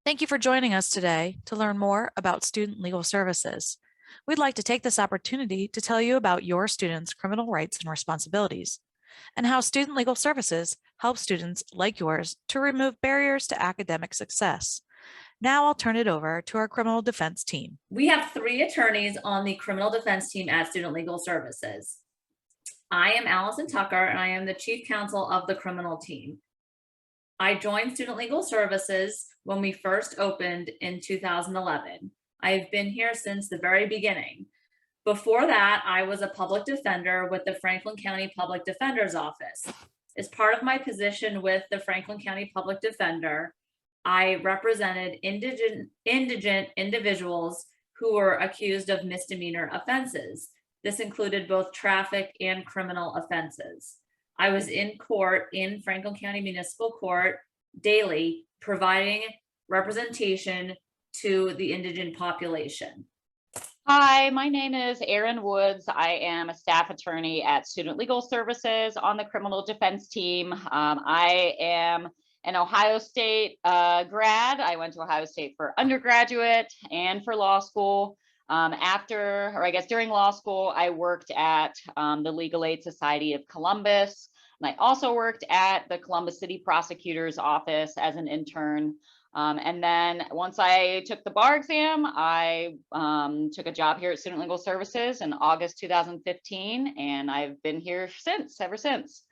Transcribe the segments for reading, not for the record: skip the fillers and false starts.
Thank you for joining us today to learn more about student legal services. We'd like to take this opportunity to tell you about your students' criminal rights and responsibilities, and how student legal services help students like yours to remove barriers to academic success. Now I'll turn it over to our criminal defense team. We have 3 attorneys on the criminal defense team at Student Legal Services. I am Allison Tucker, and I am the chief counsel of the criminal team. I joined Student Legal Services when we first opened in 2011. I've been here since the very beginning. Before that, I was a public defender with the Franklin County Public Defender's Office. As part of my position with the Franklin County Public Defender, I represented indigent individuals who were accused of misdemeanor offenses. This included both traffic and criminal offenses. I was in court in Franklin County Municipal Court daily, providing representation to the indigent population. Hi, my name is Erin Woods. I am a staff attorney at Student Legal Services on the criminal defense team. I am an Ohio State grad. I went to Ohio State for undergraduate and for law school. During law school, I worked at the Legal Aid Society of Columbus. And I also worked at the Columbus City Prosecutor's Office as an intern. And then once I took the bar exam, I took a job here at Student Legal Services in August 2015, and I've been here ever since.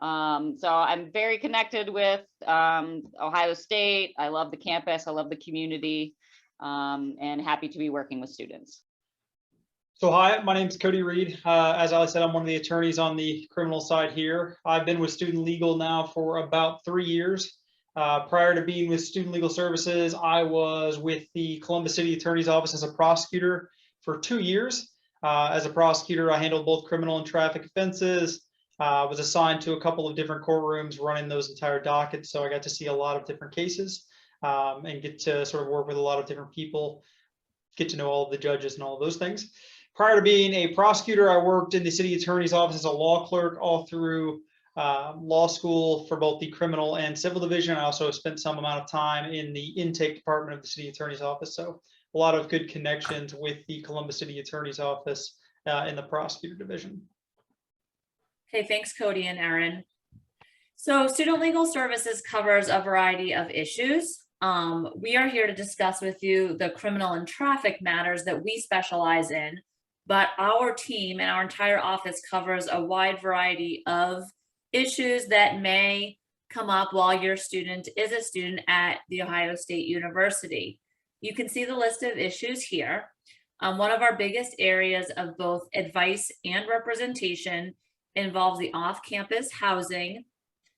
So I'm very connected with Ohio State. I love the campus, I love the community, and happy to be working with students. So hi, my name is Cody Reed. As Ali said, I'm one of the attorneys on the criminal side here. I've been with Student Legal now for about 3 years. Prior to being with Student Legal Services, I was with the Columbus City Attorney's Office as a prosecutor for 2 years. As a prosecutor, I handled both criminal and traffic offenses. Was assigned to a couple of different courtrooms running those entire dockets, so I got to see a lot of different cases and get to sort of work with a lot of different people, get to know all of the judges and all of those things. Prior to being a prosecutor, I worked in the city attorney's office as a law clerk all through law school for both the criminal and civil division. I also spent some amount of time in the intake department of the city attorney's office. So a lot of good connections with the Columbus City Attorney's Office in the prosecutor division. Okay, thanks, Cody and Erin. So Student Legal Services covers a variety of issues. We are here to discuss with you the criminal and traffic matters that we specialize in, but our team and our entire office covers a wide variety of issues that may come up while your student is a student at The Ohio State University. You can see the list of issues here. One of our biggest areas of both advice and representation involves the off-campus housing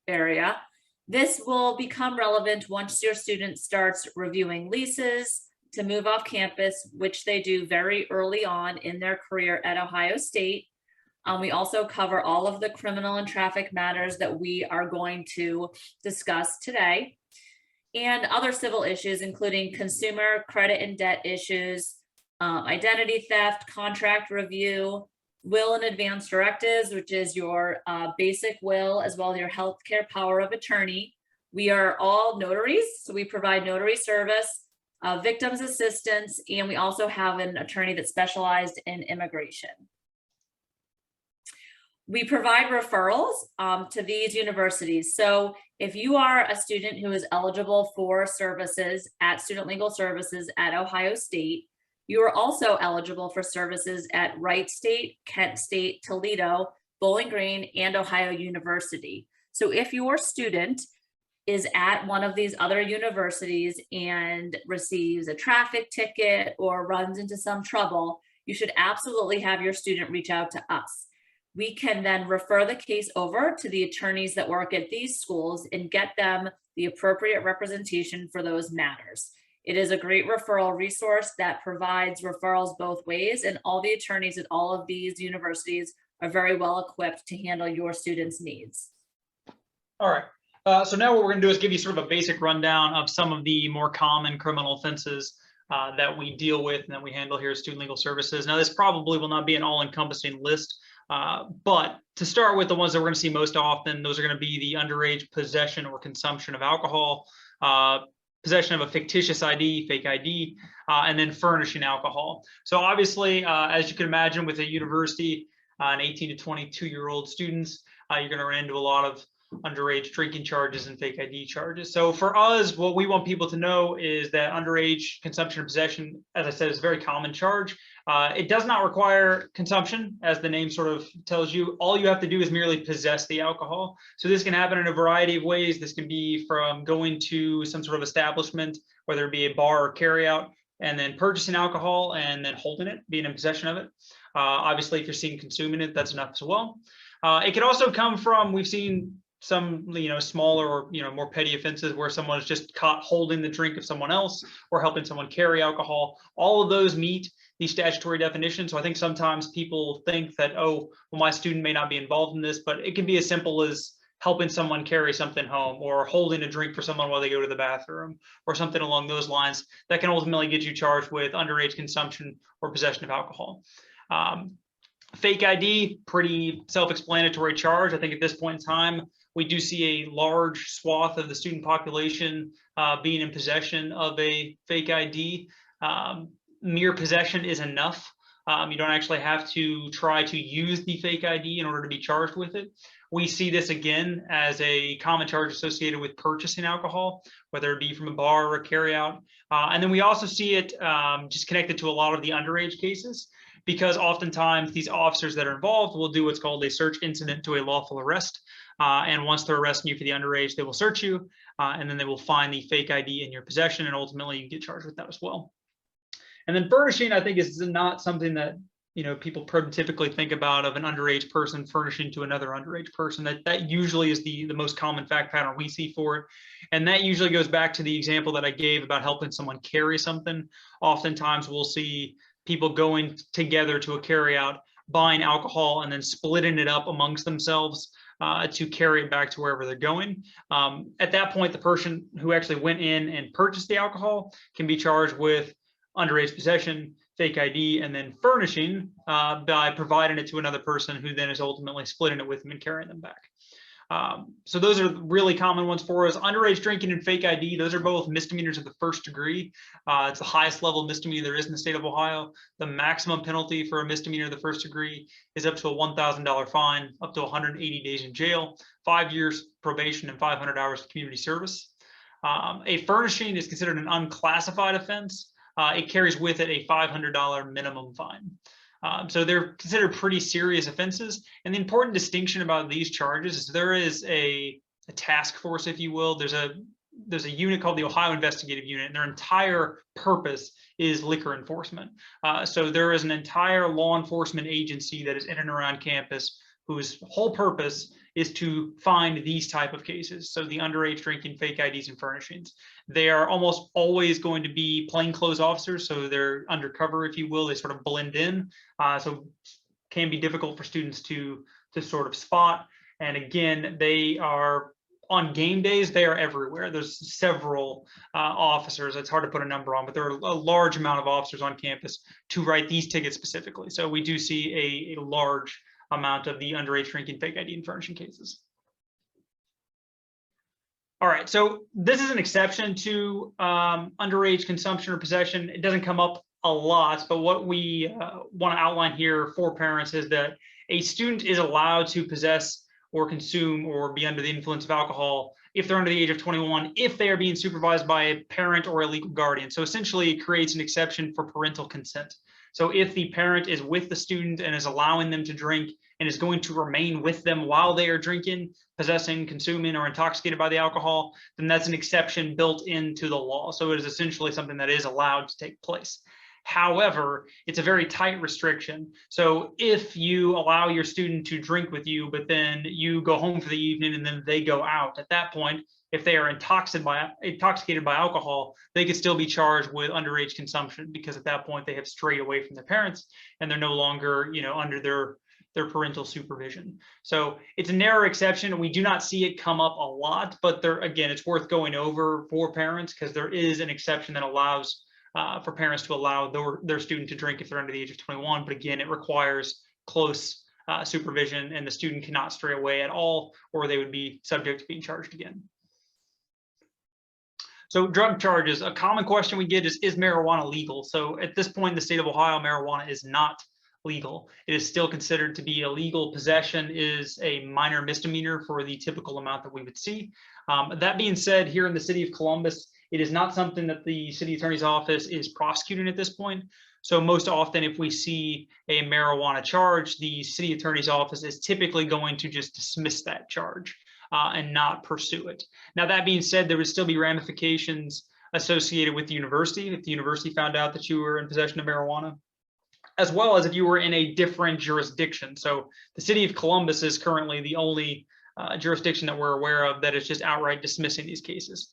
area. This will become relevant once your student starts reviewing leases to move off campus, which they do very early on in their career at Ohio State. We also cover all of the criminal and traffic matters that we are going to discuss today, and other civil issues, including consumer credit and debt issues, identity theft, contract review, will and advance directives, which is your basic will, as well as your healthcare power of attorney. We are all notaries, so we provide notary service, victims assistance, and we also have an attorney that specialized in immigration. We provide referrals to these universities. So if you are a student who is eligible for services at Student Legal Services at Ohio State, you are also eligible for services at Wright State, Kent State, Toledo, Bowling Green, and Ohio University. So if your student is at one of these other universities and receives a traffic ticket or runs into some trouble, you should absolutely have your student reach out to us. We can then refer the case over to the attorneys that work at these schools and get them the appropriate representation for those matters. It is a great referral resource that provides referrals both ways, and all the attorneys at all of these universities are very well equipped to handle your students' needs. All right. So now what we're going to do is give you sort of a basic rundown of some of the more common criminal offenses that we deal with and that we handle here at Student Legal Services. Now, this probably will not be an all-encompassing list, but to start with, the ones that we're going to see most often, those are going to be the underage possession or consumption of alcohol, possession of a fictitious ID, fake ID, and then furnishing alcohol. So obviously, as you can imagine, with a university, and 18 to 22-year-old students, you're going to run into a lot of underage drinking charges and fake ID charges. So for us, what we want people to know is that underage consumption and possession, as I said, is a very common charge. It does not require consumption, as the name sort of tells you. All you have to do is merely possess the alcohol. So this can happen in a variety of ways. This can be from going to some sort of establishment, whether it be a bar or carryout, and then purchasing alcohol and then holding it, being in possession of it. Obviously, if you're seen consuming it, that's enough as well. It can also come from, we've seen some, smaller or, more petty offenses where someone is just caught holding the drink of someone else or helping someone carry alcohol. All of those meet the statutory definition. So I think sometimes people think that, oh, well, my student may not be involved in this, but it can be as simple as helping someone carry something home or holding a drink for someone while they go to the bathroom or something along those lines that can ultimately get you charged with underage consumption or possession of alcohol. Fake ID, pretty self-explanatory charge. I think at this point in time, we do see a large swath of the student population being in possession of a fake ID. Mere possession is enough. You don't actually have to try to use the fake ID in order to be charged with it. We see this again as a common charge associated with purchasing alcohol, whether it be from a bar or a carryout. And then we also see it just connected to a lot of the underage cases, because oftentimes these officers that are involved will do what's called a search incident to a lawful arrest. And once they're arresting you for the underage, they will search you, and then they will find the fake ID in your possession, and ultimately you get charged with that as well. And then furnishing, I think, is not something that people typically think about of an underage person furnishing to another underage person. That usually is the most common fact pattern we see for it. And that usually goes back to the example that I gave about helping someone carry something. Oftentimes we'll see people going together to a carryout, buying alcohol, and then splitting it up amongst themselves to carry it back to wherever they're going. At that point, the person who actually went in and purchased the alcohol can be charged with underage possession, fake ID, and then furnishing by providing it to another person who then is ultimately splitting it with them and carrying them back. So those are really common ones for us. Underage drinking and fake ID, those are both misdemeanors of the first degree. It's the highest level of misdemeanor there is in the state of Ohio. The maximum penalty for a misdemeanor of the first degree is up to a $1,000 fine, up to 180 days in jail, 5 years probation, and 500 hours of community service. A furnishing is considered an unclassified offense. It carries with it a $500 minimum fine. So they're considered pretty serious offenses. And the important distinction about these charges is there is a task force, if you will. There's a unit called the Ohio Investigative Unit, and their entire purpose is liquor enforcement. So there is an entire law enforcement agency that is in and around campus whose whole purpose is to find these type of cases. So the underage drinking, fake IDs, and furnishings. They are almost always going to be plainclothes officers, so they're undercover, if you will. They sort of blend in, so can be difficult for students to sort of spot. And again, they are on game days, they are everywhere. There's several officers. It's hard to put a number on, but there are a large amount of officers on campus to write these tickets specifically. So we do see a large amount of the underage drinking, fake ID, and furnishing cases. All right, so this is an exception to underage consumption or possession. It doesn't come up a lot, but what we want to outline here for parents is that a student is allowed to possess or consume or be under the influence of alcohol if they're under the age of 21, if they are being supervised by a parent or a legal guardian. So essentially it creates an exception for parental consent. So if the parent is with the student and is allowing them to drink and is going to remain with them while they are drinking, possessing, consuming, or intoxicated by the alcohol, then that's an exception built into the law. So it is essentially something that is allowed to take place. However, it's a very tight restriction. So if you allow your student to drink with you, but then you go home for the evening and then they go out, at that point, if they are intoxicated by alcohol, they could still be charged with underage consumption, because at that point they have strayed away from their parents and they're no longer, under their parental supervision. So it's a narrow exception. We do not see it come up a lot, but there, again, it's worth going over for parents, because there is an exception that allows for parents to allow their student to drink if they're under the age of 21. But again, it requires close supervision, and the student cannot stray away at all, or they would be subject to being charged again. So drug charges, a common question we get is marijuana legal? So at this point in the state of Ohio, marijuana is not legal. It is still considered to be illegal. Possession is a minor misdemeanor for the typical amount that we would see. That being said, here in the city of Columbus, it is not something that the city attorney's office is prosecuting at this point. So most often, if we see a marijuana charge, the city attorney's office is typically going to just dismiss that charge and not pursue it. Now, that being said, there would still be ramifications associated with the university if the university found out that you were in possession of marijuana, as well as if you were in a different jurisdiction. So the city of Columbus is currently the only jurisdiction that we're aware of that is just outright dismissing these cases.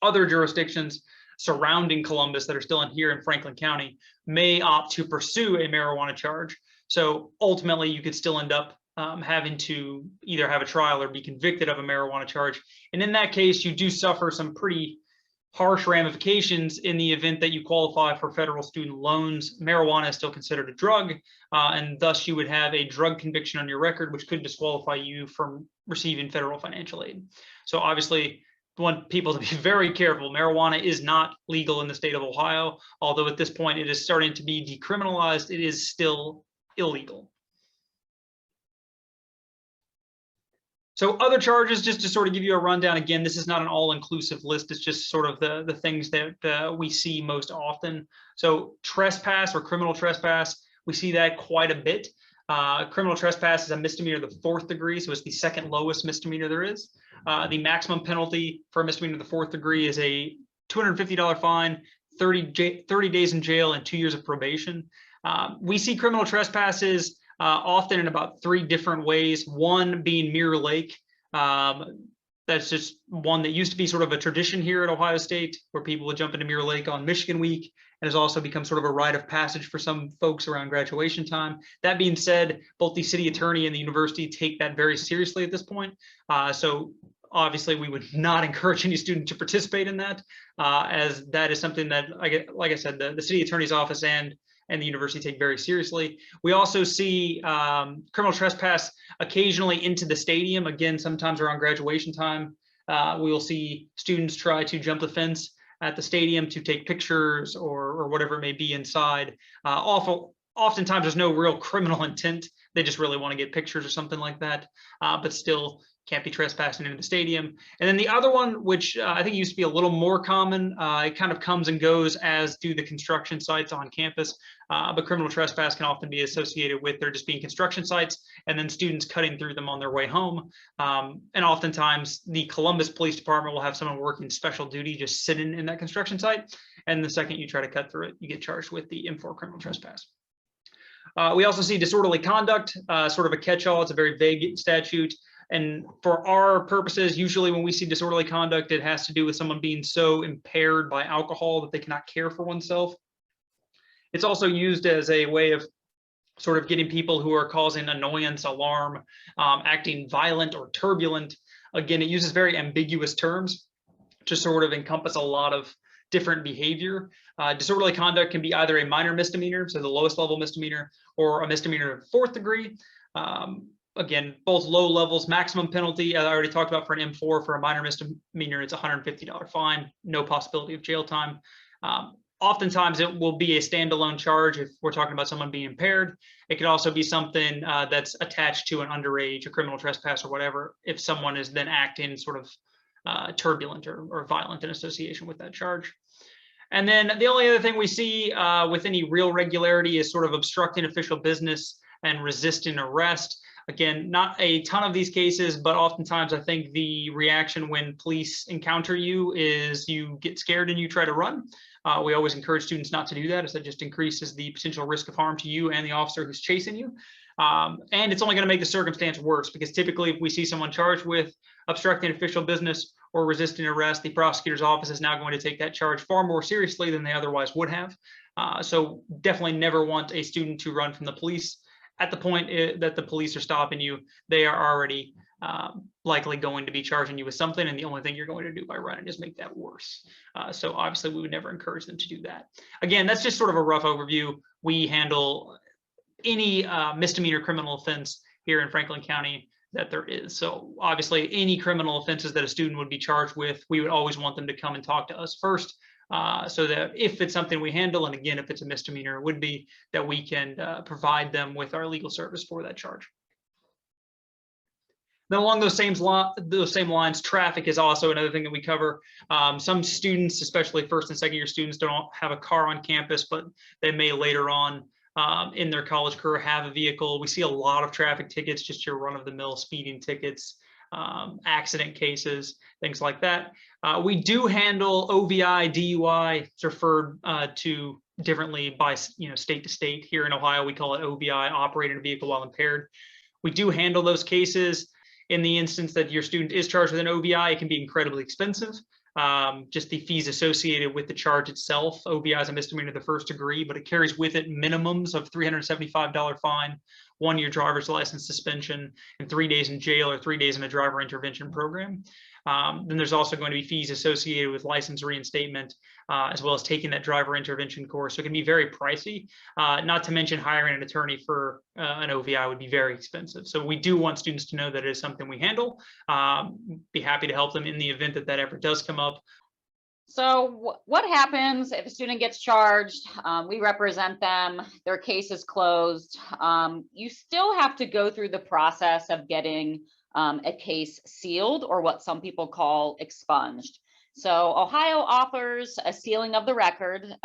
Other jurisdictions surrounding Columbus that are still in here in Franklin County may opt to pursue a marijuana charge. So ultimately, you could still end up having to either have a trial or be convicted of a marijuana charge. And in that case, you do suffer some pretty harsh ramifications in the event that you qualify for federal student loans. Marijuana is still considered a drug, and thus you would have a drug conviction on your record, which could disqualify you from receiving federal financial aid. So obviously, want people to be very careful. Marijuana is not legal in the state of Ohio, although at this point it is starting to be decriminalized. It is still illegal. So other charges, just to sort of give you a rundown, again, this is not an all-inclusive list. It's just sort of the things that we see most often. So trespass or criminal trespass, we see that quite a bit. Criminal trespass is a misdemeanor of the 4th degree, so it's the second lowest misdemeanor there is. The maximum penalty for a misdemeanor of the 4th degree is a $250 fine, 30 days in jail, and 2 years of probation. We see criminal trespasses often in about 3 different ways. One being Mirror Lake. That's just one that used to be sort of a tradition here at Ohio State, where people would jump into Mirror Lake on Michigan Week, and has also become sort of a rite of passage for some folks around graduation time. That being said, both the city attorney and the university take that very seriously at this point. So obviously, we would not encourage any student to participate in that, as that is something that, like I said, the city attorney's office and the university take very seriously. We also see criminal trespass occasionally into the stadium. Again, sometimes around graduation time, we will see students try to jump the fence at the stadium to take pictures or whatever it may be inside. Oftentimes there's no real criminal intent. They just really want to get pictures or something like that, but still can't be trespassing into the stadium. And then the other one, which I think used to be a little more common, it kind of comes and goes as do the construction sites on campus, but criminal trespass can often be associated with there just being construction sites and then students cutting through them on their way home. And oftentimes the Columbus Police Department will have someone working special duty just sitting in that construction site. And the second you try to cut through it, you get charged with the M4 criminal trespass. We also see disorderly conduct, sort of a catch-all. It's a very vague statute. And for our purposes, usually when we see disorderly conduct, it has to do with someone being so impaired by alcohol that they cannot care for oneself. It's also used as a way of sort of getting people who are causing annoyance, alarm, acting violent or turbulent. Again, it uses very ambiguous terms to sort of encompass a lot of different behavior. Disorderly conduct can be either a minor misdemeanor, so the lowest level misdemeanor, or a misdemeanor of 4th degree. Again, both low levels. Maximum penalty, I already talked about for an M4. For a minor misdemeanor, it's a $150 fine, no possibility of jail time. Oftentimes, it will be a standalone charge if we're talking about someone being impaired. It could also be something that's attached to an underage, a criminal trespass or whatever, if someone is then acting sort of turbulent or violent in association with that charge. And then the only other thing we see with any real regularity is sort of obstructing official business and resisting arrest. Again, not a ton of these cases, but oftentimes I think the reaction when police encounter you is you get scared and you try to run. We always encourage students not to do that, as that just increases the potential risk of harm to you and the officer who's chasing you. And it's only going to make the circumstance worse, because typically if we see someone charged with obstructing official business or resisting arrest, the prosecutor's office is now going to take that charge far more seriously than they otherwise would have. So definitely never want a student to run from the police. At the point that the police are stopping you, they are already likely going to be charging you with something, and the only thing you're going to do by running is make that worse. So obviously we would never encourage them to do that. Again, that's just sort of a rough overview. We handle any misdemeanor criminal offense here in Franklin County that there is. So obviously any criminal offenses that a student would be charged with, we would always want them to come and talk to us first, so that if it's something we handle, and again, if it's a misdemeanor, it would be that we can provide them with our legal service for that charge. Then along those same lines, traffic is also another thing that we cover. Some students, especially first and second year students, don't have a car on campus, but they may later on in their college career have a vehicle. We see a lot of traffic tickets, just your run-of-the-mill speeding tickets, accident cases, things like that. We do handle OVI, DUI. It's referred to differently by state to state. Here in Ohio, we call it OVI, operating a vehicle while impaired. We do handle those cases. In the instance that your student is charged with an OVI, it can be incredibly expensive. Just the fees associated with the charge itself. OVI is a misdemeanor of the first degree, but it carries with it minimums of $375 fine, 1 year driver's license suspension, and 3 days in jail or 3 days in a driver intervention program. Then there's also going to be fees associated with license reinstatement, as well as taking that driver intervention course. So it can be very pricey, not to mention hiring an attorney for an OVI would be very expensive. So we do want students to know that it is something we handle. Be happy to help them in the event that that ever does come up. So what happens if a student gets charged? We represent them, their case is closed. You still have to go through the process of getting a case sealed, or what some people call expunged. So Ohio offers a sealing of the record.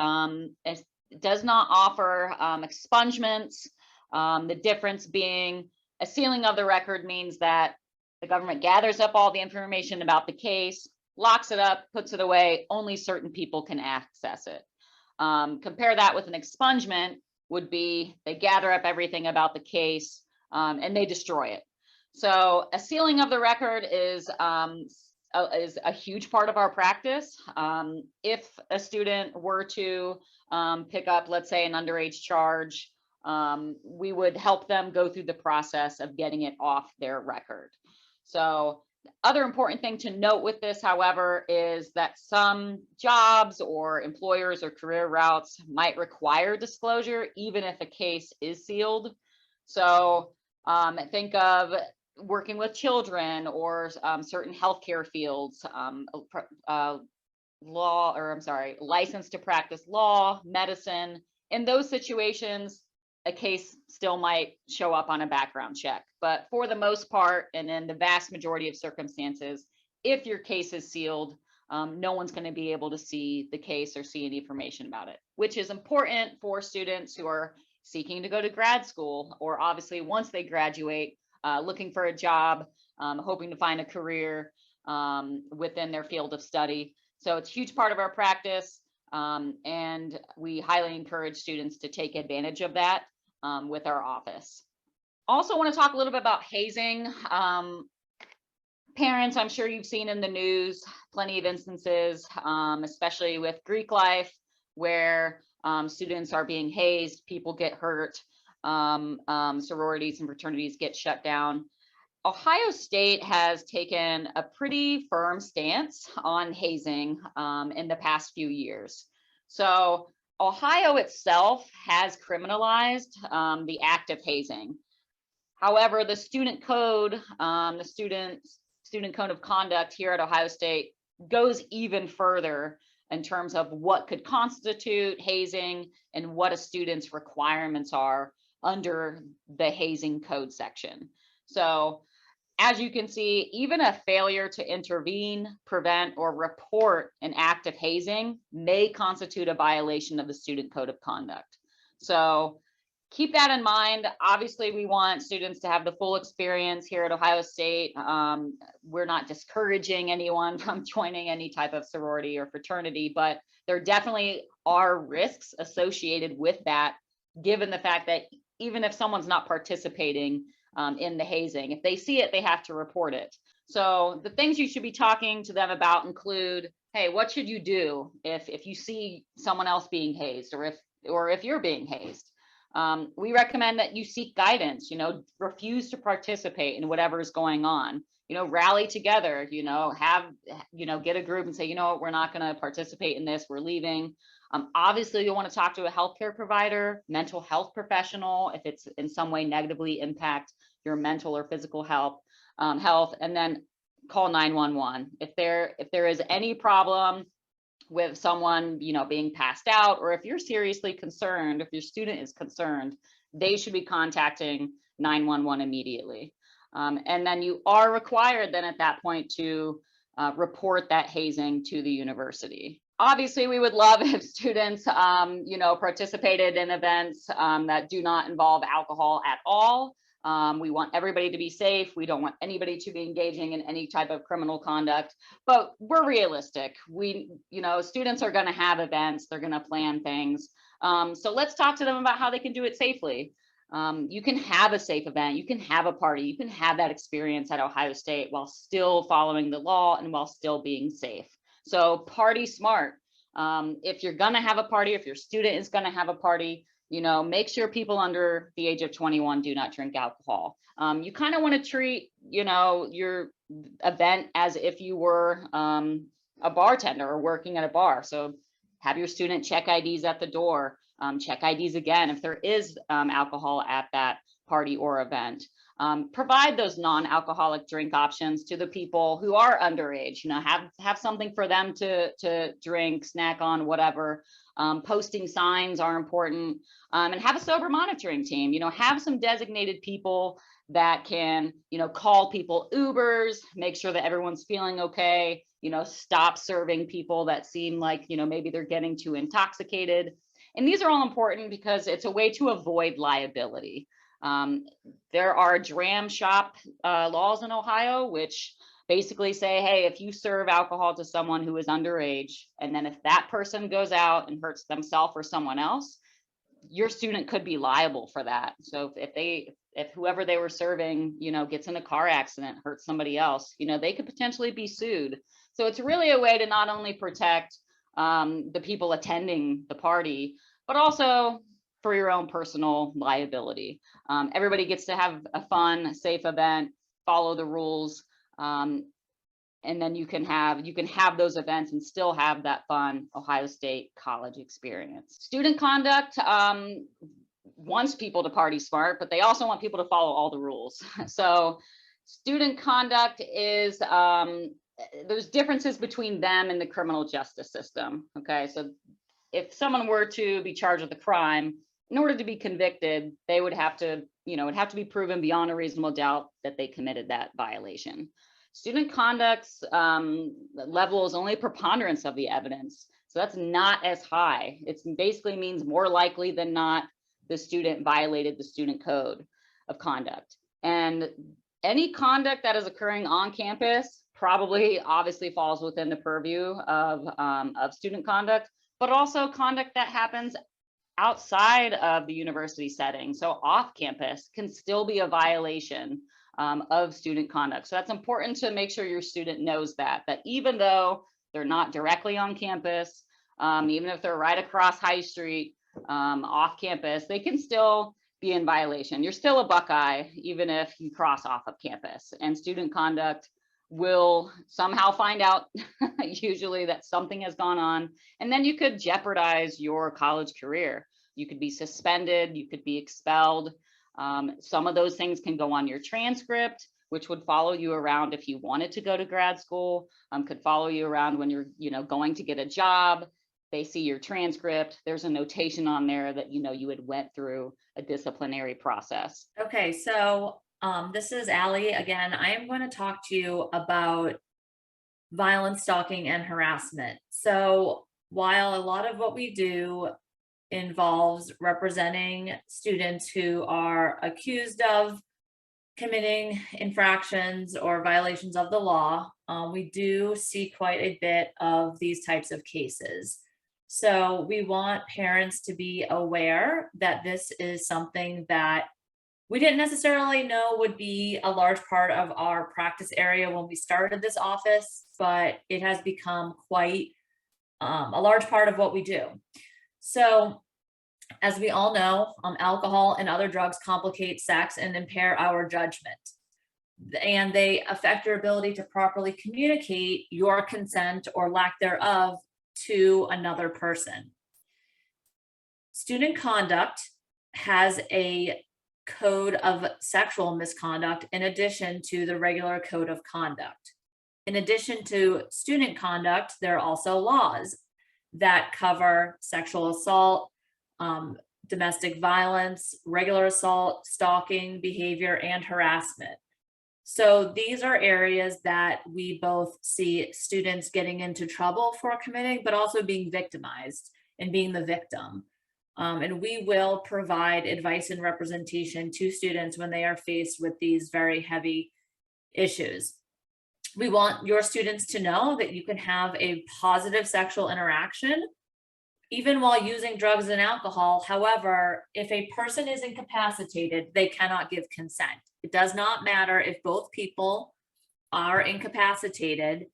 It does not offer expungements. The difference being a sealing of the record means that the government gathers up all the information about the case, locks it up, puts it away, only certain people can access it. Compare that with an expungement would be they gather up everything about the case and they destroy it. So a sealing of the record is a huge part of our practice. If a student were to pick up, let's say, an underage charge, we would help them go through the process of getting it off their record. So other important thing to note with this, however, is that some jobs or employers or career routes might require disclosure, even if a case is sealed. So think of working with children or certain healthcare fields, license to practice law, medicine. In those situations, a case still might show up on a background check. But for the most part, and in the vast majority of circumstances, if your case is sealed, no one's going to be able to see the case or see any information about it, which is important for students who are seeking to go to grad school, or obviously once they graduate, looking for a job, hoping to find a career within their field of study. So it's a huge part of our practice, and we highly encourage students to take advantage of that with our office. Also want to talk a little bit about hazing. Parents, I'm sure you've seen in the news plenty of instances, especially with Greek life, where students are being hazed, people get hurt, sororities and fraternities get shut down. Ohio State has taken a pretty firm stance on hazing in the past few years. So Ohio itself has criminalized the act of hazing. However, the student code, the student code of conduct here at Ohio State goes even further in terms of what could constitute hazing and what a student's requirements are under the hazing code section. So as you can see, even a failure to intervene, prevent, or report an act of hazing may constitute a violation of the student code of conduct. So keep that in mind. Obviously, we want students to have the full experience here at Ohio State. We're not discouraging anyone from joining any type of sorority or fraternity, but there definitely are risks associated with that, given the fact that even if someone's not participating in the hazing, if they see it, they have to report it. So the things you should be talking to them about include, hey, what should you do if you see someone else being hazed, or if you're being hazed? We recommend that you seek guidance, refuse to participate in whatever is going on, rally together, get a group and say, we're not going to participate in this, we're leaving. Obviously, you'll want to talk to a healthcare provider, mental health professional, if it's in some way negatively impact your mental or physical health. health, and then call 911. If there is any problem with someone, being passed out, or if you're seriously concerned, if your student is concerned, they should be contacting 911 immediately. And then you are required then at that point to report that hazing to the university. Obviously, we would love if students, participated in events that do not involve alcohol at all. We want everybody to be safe. We don't want anybody to be engaging in any type of criminal conduct, but we're realistic. Students are going to have events. They're going to plan things. So let's talk to them about how they can do it safely. You can have a safe event. You can have a party. You can have that experience at Ohio State while still following the law and while still being safe. So party smart. If you're going to have a party, if your student is going to have a party, make sure people under the age of 21 do not drink alcohol. You kind of want to treat, your event as if you were a bartender or working at a bar. So have your student check IDs at the door, check IDs again if there is alcohol at that party or event. Provide those non-alcoholic drink options to the people who are underage. Have something for them to drink, snack on, whatever. Posting signs are important, and have a sober monitoring team. Have some designated people that can, call people Ubers, make sure that everyone's feeling okay. Stop serving people that seem like, maybe they're getting too intoxicated. And these are all important because it's a way to avoid liability. There are dram shop laws in Ohio, which basically say, hey, if you serve alcohol to someone who is underage, and then if that person goes out and hurts themselves or someone else, your student could be liable for that. So if whoever they were serving, gets in a car accident, hurts somebody else, they could potentially be sued. So it's really a way to not only protect the people attending the party, but also for your own personal liability. Everybody gets to have a fun, safe event, follow the rules, and then you can have those events and still have that fun Ohio State college experience. Student conduct wants people to party smart, but they also want people to follow all the rules. So student conduct is, there's differences between them and the criminal justice system. Okay, so if someone were to be charged with a crime, in order to be convicted, they would have to, it would have to be proven beyond a reasonable doubt that they committed that violation. Student conduct's level is only a preponderance of the evidence. So that's not as high. It basically means more likely than not, the student violated the student code of conduct. And any conduct that is occurring on campus probably obviously falls within the purview of student conduct, but also conduct that happens outside of the university setting. So off campus can still be a violation of student conduct. So that's important to make sure your student knows that even though they're not directly on campus, even if they're right across High Street off campus, they can still be in violation. You're still a Buckeye, even if you cross off of campus, and student conduct will somehow find out usually that something has gone on, and then you could jeopardize your college career. You could be suspended, you could be expelled. Some of those things can go on your transcript, which would follow you around if you wanted to go to grad school, could follow you around when you're going to get a job. They see your transcript, there's a notation on there that you had went through a disciplinary process. Okay, so this is Allie again. I am going to talk to you about violence, stalking, and harassment. So while a lot of what we do involves representing students who are accused of committing infractions or violations of the law, we do see quite a bit of these types of cases. So we want parents to be aware that this is something that we didn't necessarily know would be a large part of our practice area when we started this office, but it has become quite a large part of what we do. So as we all know, alcohol and other drugs complicate sex and impair our judgment. And they affect your ability to properly communicate your consent or lack thereof to another person. Student conduct has a code of sexual misconduct in addition to the regular code of conduct. In addition to student conduct, there are also laws that cover sexual assault, domestic violence, regular assault, stalking behavior, and harassment. So these are areas that we both see students getting into trouble for committing, but also being victimized and being the victim. And we will provide advice and representation to students when they are faced with these very heavy issues. We want your students to know that you can have a positive sexual interaction even while using drugs and alcohol. However, if a person is incapacitated, they cannot give consent. It does not matter if both people are incapacitated.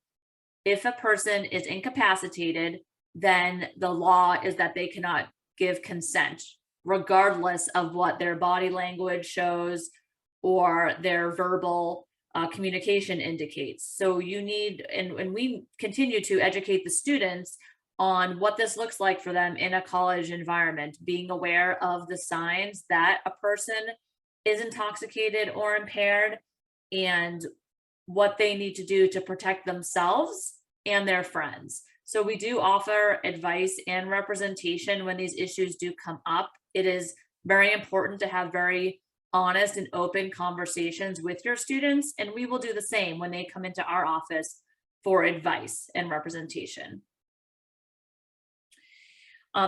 If a person is incapacitated, then the law is that they cannot give consent, regardless of what their body language shows or their verbal communication indicates. So you need, and we continue to educate the students on what this looks like for them in a college environment, being aware of the signs that a person is intoxicated or impaired and what they need to do to protect themselves and their friends. So we do offer advice and representation when these issues do come up. It is very important to have very honest and open conversations with your students, and we will do the same when they come into our office for advice and representation.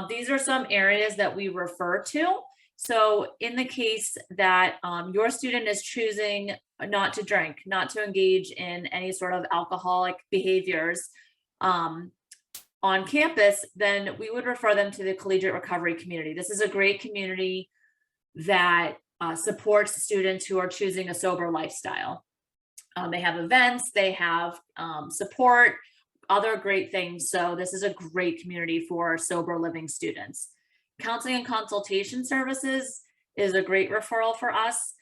These are some areas that we refer to. So in the case that your student is choosing not to drink, not to engage in any sort of alcoholic behaviors on campus, then we would refer them to the collegiate recovery community. This is a great community that supports students who are choosing a sober lifestyle. They have events, they have support, other great things. So this is a great community for sober living students. Counseling and consultation services is a great referral for us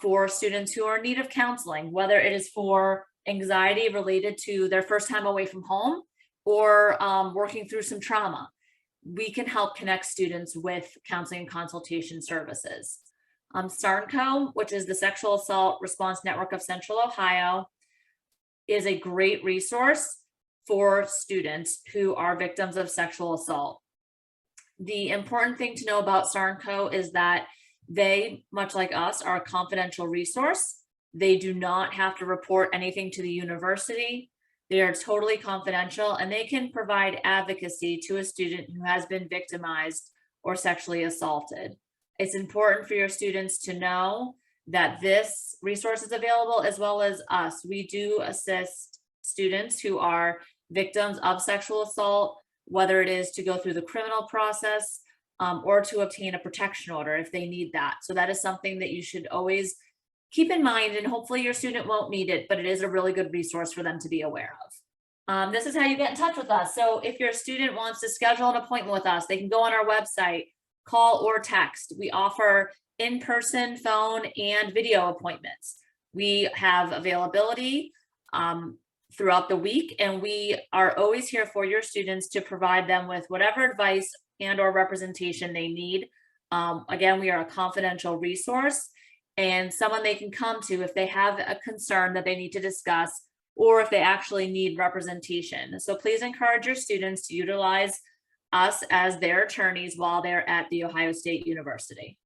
for students who are in need of counseling, whether it is for anxiety related to their first time away from home or working through some trauma. We can help connect students with counseling and consultation services. SARNCO, which is the Sexual Assault Response Network of Central Ohio, is a great resource for students who are victims of sexual assault. The important thing to know about SARNCO is that they, much like us, are a confidential resource. They do not have to report anything to the university. They are totally confidential, and they can provide advocacy to a student who has been victimized or sexually assaulted. It's important for your students to know that this resource is available, as well as us. We do assist students who are victims of sexual assault, whether it is to go through the criminal process or to obtain a protection order if they need that. So that is something that you should always keep in mind, and hopefully your student won't need it, but it is a really good resource for them to be aware of. This is how you get in touch with us. So if your student wants to schedule an appointment with us, they can go on our website, call or text. We offer in-person, phone, and video appointments. We have availability throughout the week, and we are always here for your students to provide them with whatever advice and or representation they need. Again, we are a confidential resource and someone they can come to if they have a concern that they need to discuss, or if they actually need representation. So please encourage your students to utilize us as their attorneys while they're at The Ohio State University.